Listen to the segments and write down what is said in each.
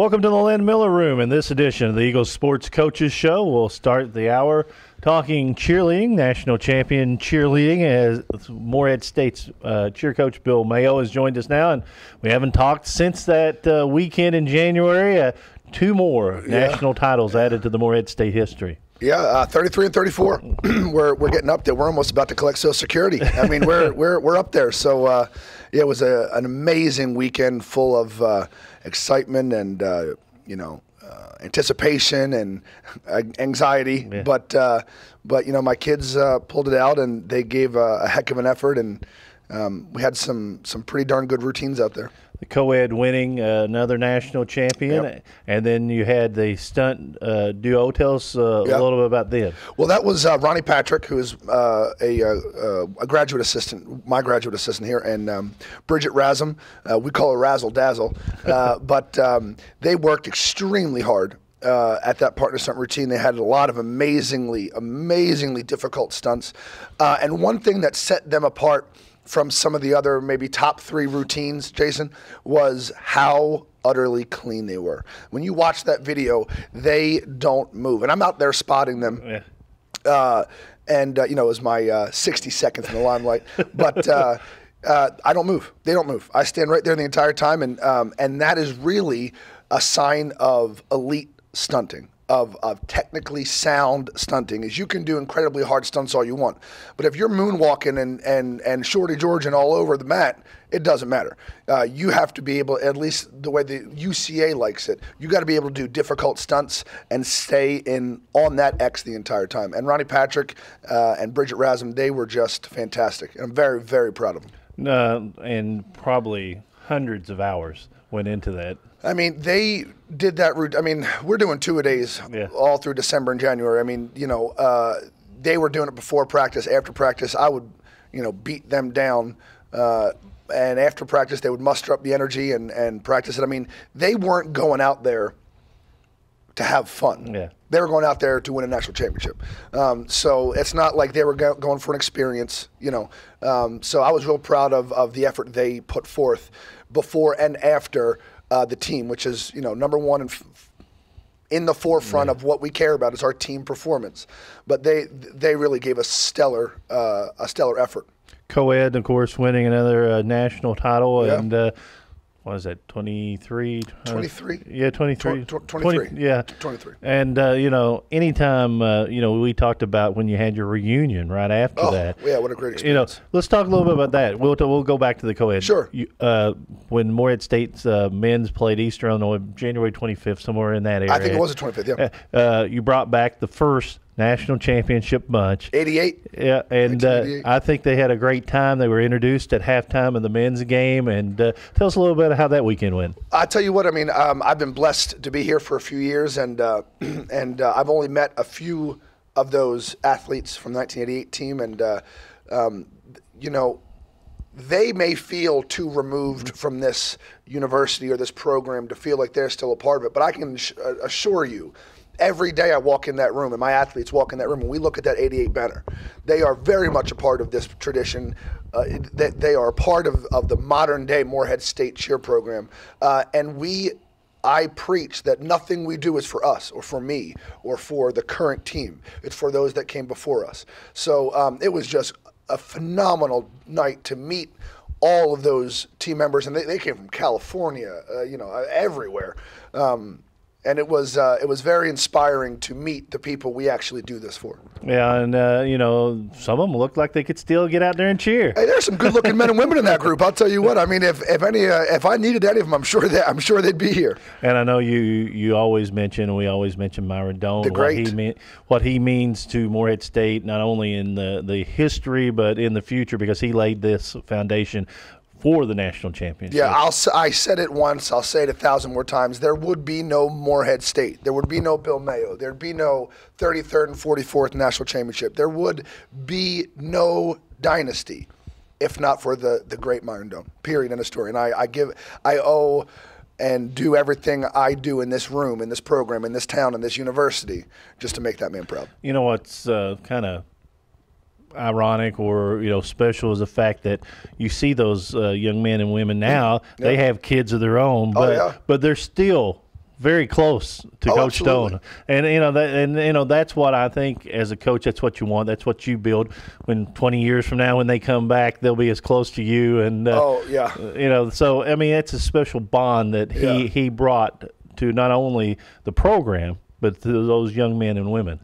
Welcome to the Lynn Miller Room. In this edition of the Eagles Sports Coaches Show, we'll start the hour talking cheerleading. National champion cheerleading as Morehead State's cheer coach Bill Mayo has joined us now, and we haven't talked since that weekend in January. Two more national titles added to the Morehead State history. Yeah, 33 and 34. we're getting up there. We're almost about to collect Social Security. I mean, we're up there. So it was an amazing weekend full of excitement and anticipation and anxiety. Yeah. But my kids pulled it out and they gave a heck of an effort, and we had some pretty darn good routines out there. The co-ed winning another national champion, yep. And then you had the stunt duo. Tell us a little bit about them. Well, that was Ronnie Patrick, who is a graduate assistant, my graduate assistant here, and Bridget Rasm. We call her Razzle Dazzle. But they worked extremely hard at that partner stunt routine. They had a lot of amazingly difficult stunts. And one thing that set them apart from some of the other maybe top three routines, Jason, was how utterly clean they were. When you watch that video, they don't move. And I'm out there spotting them. Yeah. It was my 60 seconds in the limelight. But I don't move. They don't move. I stand right there the entire time. And that is really a sign of elite stunting. Of technically sound stunting, is you can do incredibly hard stunts all you want, but if you're moonwalking and Shorty Georgian all over the mat, it doesn't matter. You have to be able, at least the way the UCA likes it, you got to be able to do difficult stunts and stay on that X the entire time. And Ronnie Patrick and Bridget Rasm, they were just fantastic, and I'm very, very proud of them. And probably hundreds of hours went into that. I mean, they did that route. I mean, we're doing 2-a-days all through December and January. I mean, they were doing it before practice, after practice. I would, beat them down. And after practice, they would muster up the energy and practice it. I mean, they weren't going out there to have fun. Yeah. They were going out there to win a national championship. So it's not like they were going for an experience, So I was real proud of the effort they put forth before and after the team, which is, number one in the forefront of what we care about is our team performance. But they really gave a stellar effort. Co-ed, of course, winning another national title, and what is that, 23? 23. Yeah, 23. 23. Yeah. 23. And, anytime, we talked about when you had your reunion right after that. Yeah, what a great experience. Let's talk a little bit about that. We'll go back to the co-ed. Sure. When Morehead State's men's played Eastern Illinois, January 25th, somewhere in that area. I think it was the 25th, yeah. You brought back the first national championship bunch. 88. Yeah, and I think they had a great time. They were introduced at halftime of the men's game. And tell us a little bit of how that weekend went. I'll tell you what, I mean, I've been blessed to be here for a few years, and I've only met a few of those athletes from the 1988 team, and, they may feel too removed from this university or this program to feel like they're still a part of it, but I can assure you, every day I walk in that room and my athletes walk in that room and we look at that 88 banner, they are very much a part of this tradition. They are a part of the modern day Morehead State cheer program. I preach that nothing we do is for us or for me or for the current team. It's for those that came before us. So it was just a phenomenal night to meet all of those team members, and they came from California, everywhere. And it was very inspiring to meet the people we actually do this for. Yeah, and some of them looked like they could still get out there and cheer. Hey, there's some good-looking men and women in that group. I'll tell you what. I mean, if I needed any of them, I'm sure they'd be here. And I know you always mention, and we always mention Myron Doan, what he means to Morehead State, not only in the history but in the future, because he laid this foundation for the national championship. Yeah, I said it once, I'll say it 1,000 more times. There would be no Morehead State. There would be no Bill Mayo. There'd be no 33rd and 44th national championship. There would be no dynasty if not for the great Myron Doan, period, end of story. And I owe and do everything I do in this room, in this program, in this town, in this university, just to make that man proud. You know what's kind of ironic or special is the fact that you see those young men and women now. They have kids of their own, but they're still very close to Coach absolutely. Stone, and that's what I think as a coach. That's what you want. That's what you build. When 20 years from now, when they come back, they'll be as close to you. And so I mean, it's a special bond that he brought to not only the program but to those young men and women.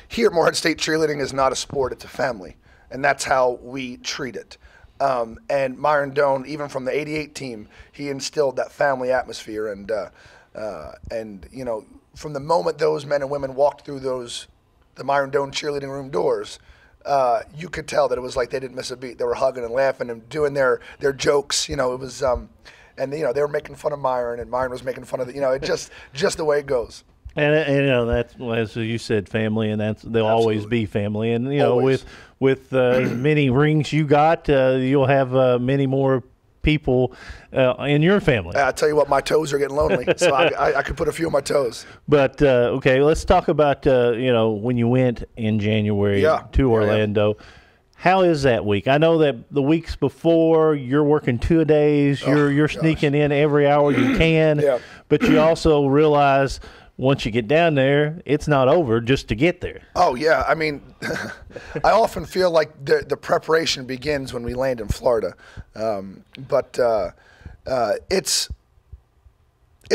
Here at Morehead State, cheerleading is not a sport; it's a family, and that's how we treat it. And Myron Doan, even from the '88 team, he instilled that family atmosphere. And from the moment those men and women walked through the Myron Doan cheerleading room doors, you could tell that it was like they didn't miss a beat. They were hugging and laughing and doing their jokes. It was, and they were making fun of Myron, and Myron was making fun of it just the way it goes. And that's, as you said, family, and they'll always be family. And Always. with many rings you got, you'll have many more people in your family. I tell you what, my toes are getting lonely, so I could put a few on my toes. But okay, let's talk about when you went in January to Orlando. How is that week? I know that the weeks before you're working 2 days, you're sneaking in every hour you can, but you also realize once you get down there, it's not over just to get there. Oh, yeah. I mean, I often feel like the preparation begins when we land in Florida. But it's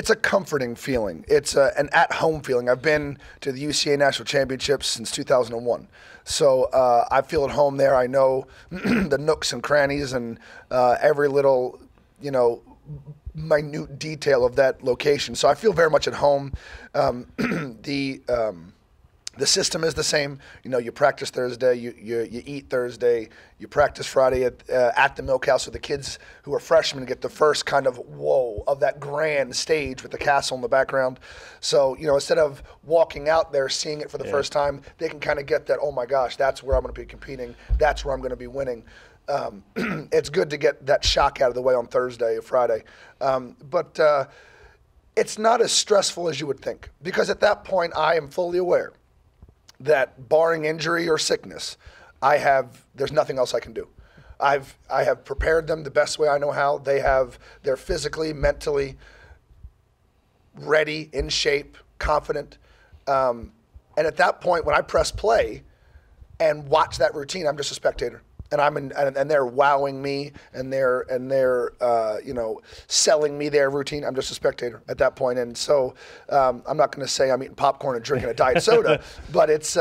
a comforting feeling. It's an at-home feeling. I've been to the UCA National Championships since 2001. So I feel at home there. I know the nooks and crannies and every little, minute detail of that location. So I feel very much at home. The system is the same. You practice Thursday, you eat Thursday, you practice Friday at the milk house, so the kids who are freshmen get the first kind of whoa of that grand stage with the castle in the background. So, instead of walking out there seeing it for the first time, they can kind of get that, oh my gosh, that's where I'm going to be competing, that's where I'm going to be winning. It's good to get that shock out of the way on Thursday or Friday. But it's not as stressful as you would think, because at that point I am fully aware that barring injury or sickness, there's nothing else I can do. I have prepared them the best way I know how. They're physically, mentally ready, in shape, confident. And at that point, when I press play and watch that routine, I'm just a spectator. And and they're wowing me, and they're selling me their routine. I'm just a spectator at that point. And so I'm not going to say I'm eating popcorn and drinking a diet soda, but it's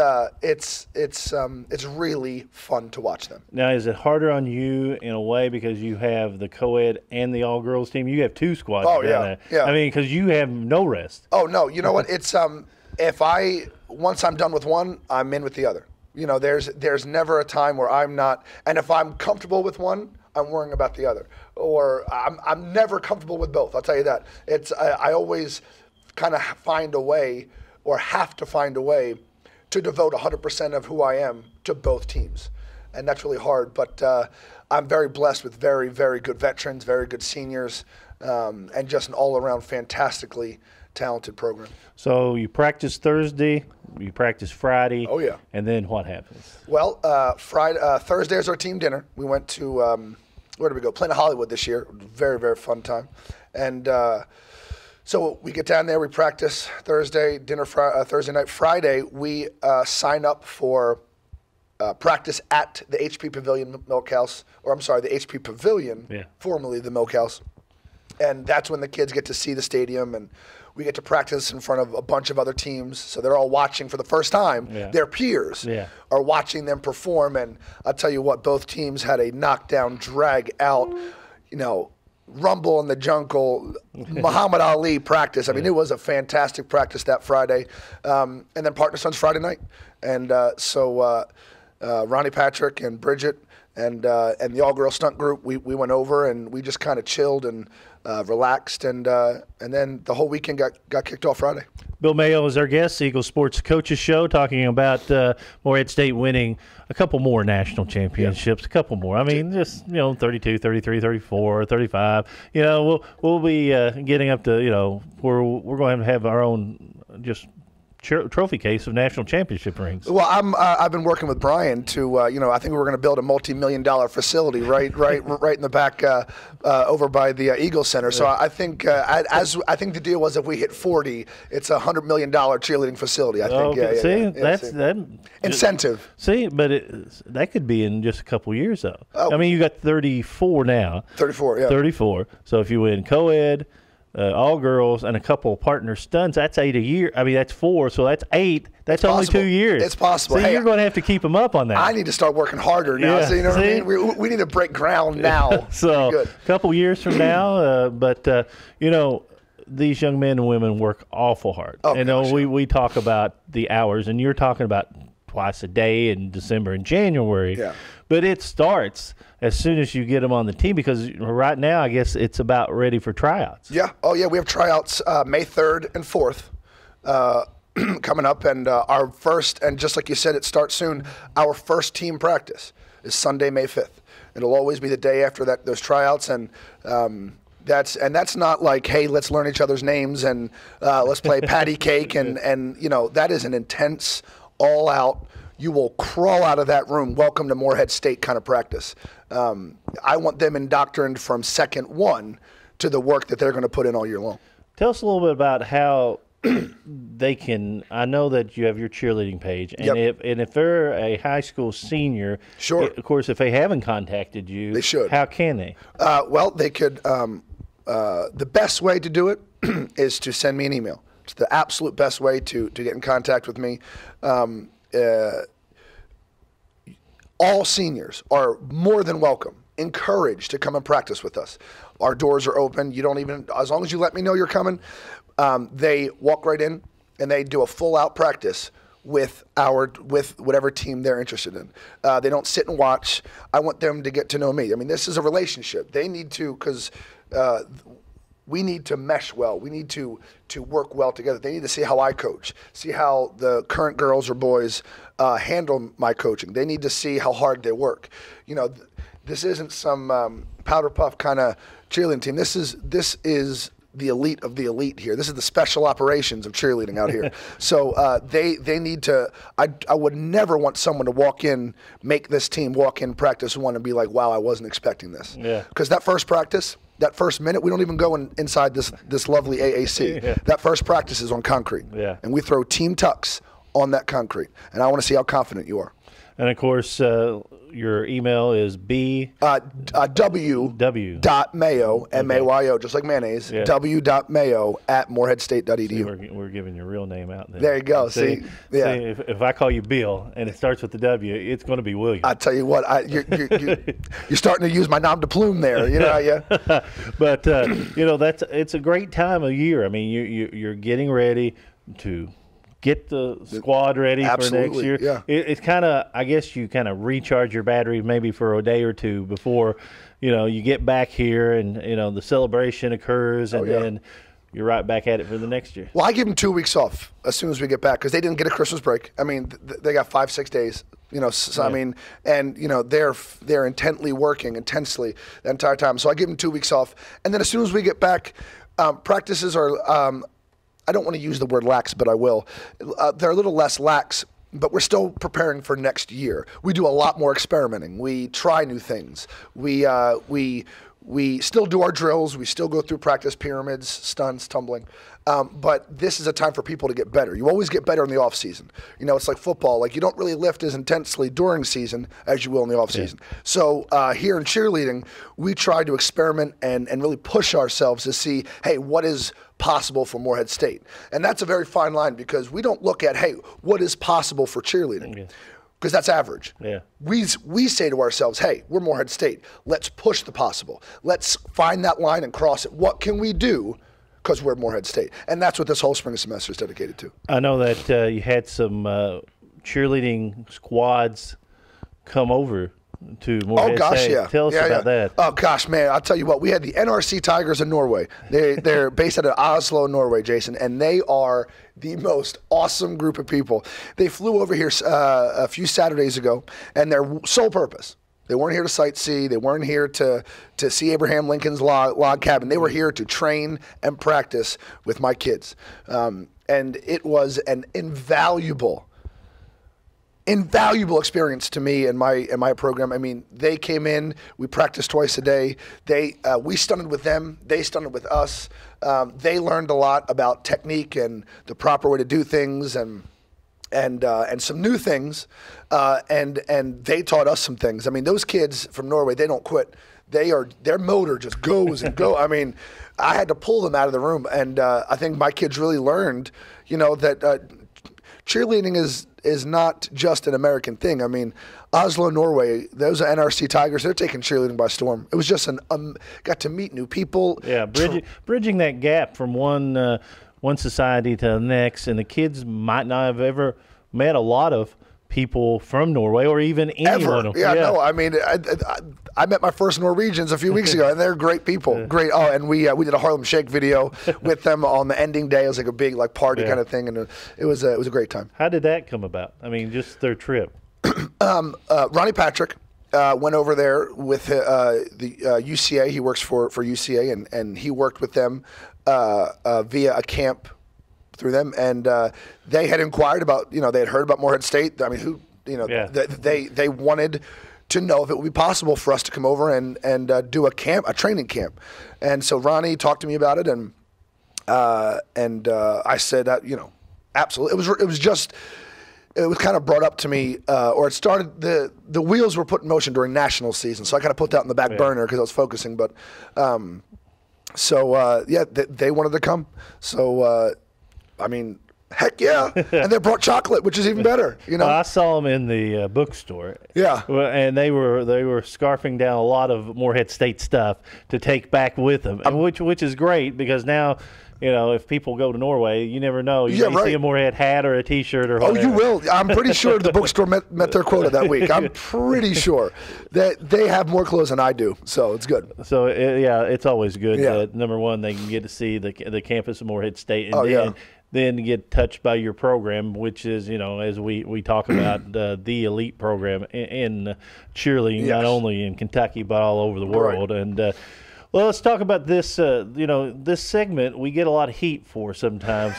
really fun to watch them. Now, is it harder on you in a way because you have the co-ed and the all-girls team? You have two squads. Oh yeah. I mean, because you have no rest. Oh no, you know what? It's once I'm done with one, I'm in with the other. There's never a time where I'm not, and if I'm comfortable with one, I'm worrying about the other, or I'm never comfortable with both. I'll tell you that. I always kind of find a way, or have to find a way, to devote 100% of who I am to both teams, and that's really hard. But I'm very blessed with very, very good veterans, very good seniors, and just an all-around fantastically talented program. So you practice Thursday, you practice Friday. Oh yeah. And then what happens? Well, Thursday is our team dinner. We went to where did we go? Planet Hollywood this year. Very, very fun time. And so we get down there. We practice Thursday, dinner Thursday night. Friday we sign up for practice at the HP Pavilion Milk House, or I'm sorry, the HP Pavilion, formerly the Milk House. And that's when the kids get to see the stadium, and we get to practice in front of a bunch of other teams. So they're all watching for the first time. Their peers are watching them perform. And I'll tell you what, both teams had a knockdown, drag out, Rumble in the Jungle, Muhammad Ali practice. I mean, it was a fantastic practice that Friday. And then Partner Sons Friday night. And so Ronnie Patrick and Bridget and the all-girl stunt group, we went over and we just kind of chilled and relaxed, and then the whole weekend got kicked off Friday. Bill Mayo is our guest, Eagle Sports Coaches Show, talking about Morehead State winning a couple more national championships, a couple more. I mean, just 32, 33, 34, 35. We'll be getting up to where we're going to have our own just trophy case of national championship rings. Well, I've been working with Brian to, I think we're going to build a multi-million-dollar facility right in the back over by the Eagle Center. So I think I think the deal was if we hit 40, it's a $100 million cheerleading facility. I think. That incentive. See, but that could be in just a couple years though. I mean, you got 34 now. 34, yeah. 34. So if you win co-ed, all girls, and a couple of partner stunts, that's 8 a year. I mean, that's 4, so that's 8. That's only 2 years. It's possible. So you're going to have to keep them up on that. I need to start working harder now. Yeah, so you know what I mean? We need to break ground now. So a couple years from now, but these young men and women work awful hard. We talk about the hours, and you're talking about twice a day in December and January. Yeah. But it starts as soon as you get them on the team, because right now I guess it's about ready for tryouts. Yeah. Oh, yeah. We have tryouts May 3rd and 4th coming up. And our first, and just like you said, it starts soon, our first team practice is Sunday, May 5th. It'll always be the day after those tryouts. And that's not like, hey, let's learn each other's names and let's play patty cake. And that is an intense, all-out, you will crawl out of that room, welcome to Morehead State kind of practice. I want them indoctrined from second one to the work that they're going to put in all year long. Tell us a little bit about how they can. I know that you have your cheerleading page, and if they're a high school senior, sure. Of course, if they haven't contacted you, they should. How can they? Well, they could. The best way to do it is to send me an email. It's the absolute best way to get in contact with me. All seniors are more than welcome, encouraged to come and practice with us. Our doors are open. You don't even, as long as you let me know you're coming, they walk right in and they do a full-out practice with whatever team they're interested in. They don't sit and watch. I want them to get to know me. I mean, this is a relationship. They need to, because we need to mesh well. We need to work well together. They need to see how I coach, see how the current girls or boys handle my coaching. They need to see how hard they work. This isn't some powder puff kind of cheerleading team. This is the elite of the elite here. This is the special operations of cheerleading out here. So they need to. I would never want someone to make this team walk in practice one and be like, wow, I wasn't expecting this. Yeah. Because that first practice, that first minute, we don't even go inside this lovely AAC. Yeah. That first practice is on concrete. Yeah. And we throw team tucks on that concrete. And I want to see how confident you are. And, of course, your email is w.mayo, M-A-Y-O, just like mayonnaise, yeah. w.mayo@moreheadstate.edu. We're giving your real name out there. There you go. See, yeah. If I call you Bill and it starts with the W, it's going to be William. I tell you what, you're starting to use my nom de plume there. Yeah. But it's a great time of year. I mean, you're getting ready to get the squad ready for next year. Yeah. It's kind of, I guess you kind of recharge your battery maybe for a day or two before, you get back here and, the celebration occurs and then you're right back at it for the next year. Well, I give them 2 weeks off as soon as we get back because they didn't get a Christmas break. I mean, they got 5-6 days. So, yeah. I mean, and they're intensely working the entire time. So I give them 2 weeks off. And then as soon as we get back, practices are, I don't want to use the word lax, but I will. They're a little less lax, but we're still preparing for next year. We do a lot more experimenting. We try new things. We still do our drills. We still go through practice pyramids, stunts, tumbling. But this is a time for people to get better. You always get better in the off season. It's like football. Like you don't really lift as intensely during season as you will in the off season. Yeah. So here in cheerleading, we try to experiment and really push ourselves to see, hey, what is possible for Morehead State? And that's a very fine line because we don't look at, hey, what is possible for cheerleading? Because that's average. Yeah. We say to ourselves, hey, we're Morehead State. Let's push the possible. Let's find that line and cross it. What can we do? Because we're Morehead State. And that's what this whole spring semester is dedicated to. I know that you had some cheerleading squads come over to Morehead State. Yeah. Tell us about that. Oh, gosh, man. I'll tell you what. We had the NRC Tigers in Norway. They're based out of Oslo, Norway, Jason, and they are the most awesome group of people. They flew over here a few Saturdays ago, and their sole purpose, they weren't here to sightsee. They weren't here to see Abraham Lincoln's log cabin. They were here to train and practice with my kids. and it was an invaluable experience to me and my program. I mean, they came in, we practiced twice a day. We stunted with them, they stunted with us. They learned a lot about technique and the proper way to do things and some new things, and they taught us some things. I mean, those kids from Norway, they don't quit. Their motor just goes and go. I mean, I had to pull them out of the room, and I think my kids really learned, that cheerleading is not just an American thing. I mean, Oslo, Norway, those are NRC Tigers. They're taking cheerleading by storm. It was just got to meet new people. Yeah, bridging that gap from one society to the next, and the kids might not have ever met a lot of people from Norway or even anyone. Ever. Yeah, no, I mean, I met my first Norwegians a few weeks ago, and they're great people. Great. Oh, and we did a Harlem Shake video with them on the ending day. It was like a big party kind of thing, and it was a great time. How did that come about? I mean, just their trip. Ronnie Patrick went over there with the UCA. He works for UCA, and he worked with them via a camp through them, and they had inquired about, they had heard about Morehead State. I mean, they wanted to know if it would be possible for us to come over and do a training camp. And so Ronnie talked to me about it, and I said, absolutely. It was kind of brought up to me, or it started, the wheels were put in motion during national season, so I kind of put that in the back burner because I was focusing. But they wanted to come. So, I mean, heck yeah. And they brought chocolate, which is even better. Well, I saw them in the bookstore. Yeah. And they were scarfing down a lot of Morehead State stuff to take back with them, which is great because now, if people go to Norway, you never know. You may see a Morehead hat or a T-shirt or whatever. Oh, you will. I'm pretty sure the bookstore met their quota that week. I'm pretty sure that they have more clothes than I do, so it's good. So, it's always good. Yeah. Number one, they can get to see the campus of Morehead State, and then get touched by your program, which is, as we talk about, the elite program in cheerleading, not only in Kentucky but all over the world. Right. And well, let's talk about this. This segment we get a lot of heat for sometimes.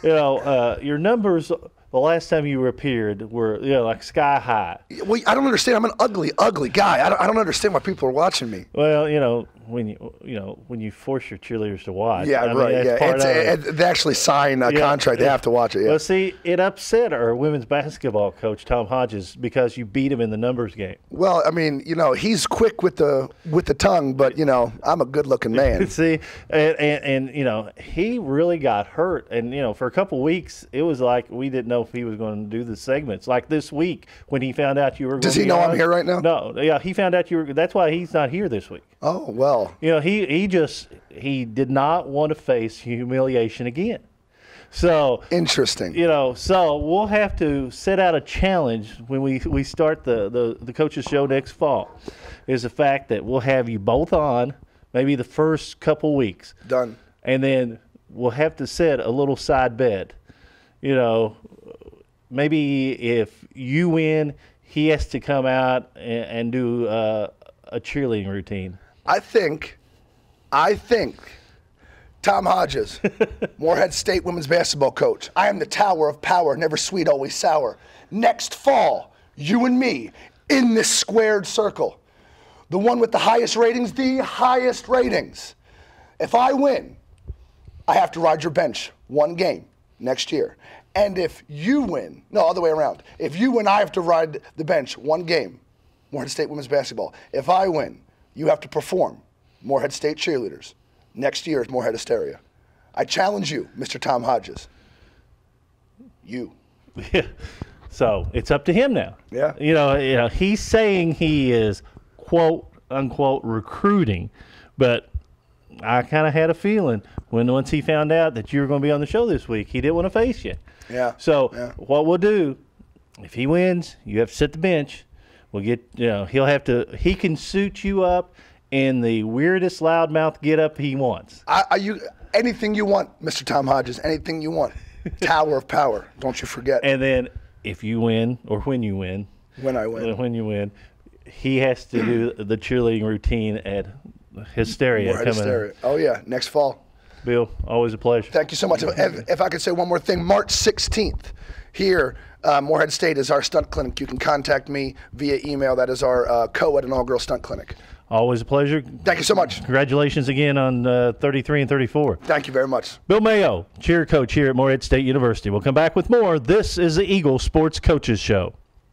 Your numbers the last time you appeared were like sky high. Well, I don't understand. I'm an ugly guy. I don't understand why people are watching me. Well, when you force your cheerleaders to watch. Yeah, they actually sign a contract. They have to watch it. Yeah. Well, see, it upset our women's basketball coach Tom Hodges because you beat him in the numbers game. Well, I mean, he's quick with the tongue, but I'm a good-looking man. See, and he really got hurt, and for a couple of weeks it was like we didn't know if he was going to do the segments. Like this week when he found out you were. Does he know I'm here right now? No, yeah, he found out you were. That's why he's not here this week. Oh well. He did not want to face humiliation again. So interesting. So we'll have to set out a challenge when we start the coaches show next fall. Is the fact that we'll have you both on maybe the first couple weeks. Done. And then we'll have to set a little side bet. Maybe if you win, he has to come out and do a cheerleading routine. I think Tom Hodges, Morehead State women's basketball coach. I am the tower of power, never sweet, always sour. Next fall, you and me in this squared circle. The one with the highest ratings. If I win, I have to ride your bench one game next year. And if you win, no, other way around. If you win, I have to ride the bench one game, Morehead State women's basketball. If I win, you have to perform Morehead State cheerleaders. Next year is Morehead Hysteria. I challenge you, Mr. Tom Hodges. You. Yeah. So it's up to him now. Yeah. He's saying he is quote unquote recruiting, but I kind of had a feeling once he found out that you were going to be on the show this week, he didn't want to face you. Yeah. So what we'll do, if he wins, you have to sit the bench. We'll get, he can suit you up in the weirdest loudmouth get up he wants. Anything you want, Mr. Tom Hodges, anything you want. Tower of power, don't you forget. And then if you win, or when you win. When I win. When you win, he has to do the cheerleading routine at Hysteria. Hysteria. Oh, yeah, next fall. Bill, always a pleasure. Thank you so much. If I could say one more thing, March 16th here, Morehead State is our stunt clinic. You can contact me via email. That is our co-ed and all-girl stunt clinic. Always a pleasure. Thank you so much. Congratulations again on 33 and 34. Thank you very much. Bill Mayo, cheer coach here at Morehead State University. We'll come back with more. This is the Eagle Sports Coaches Show.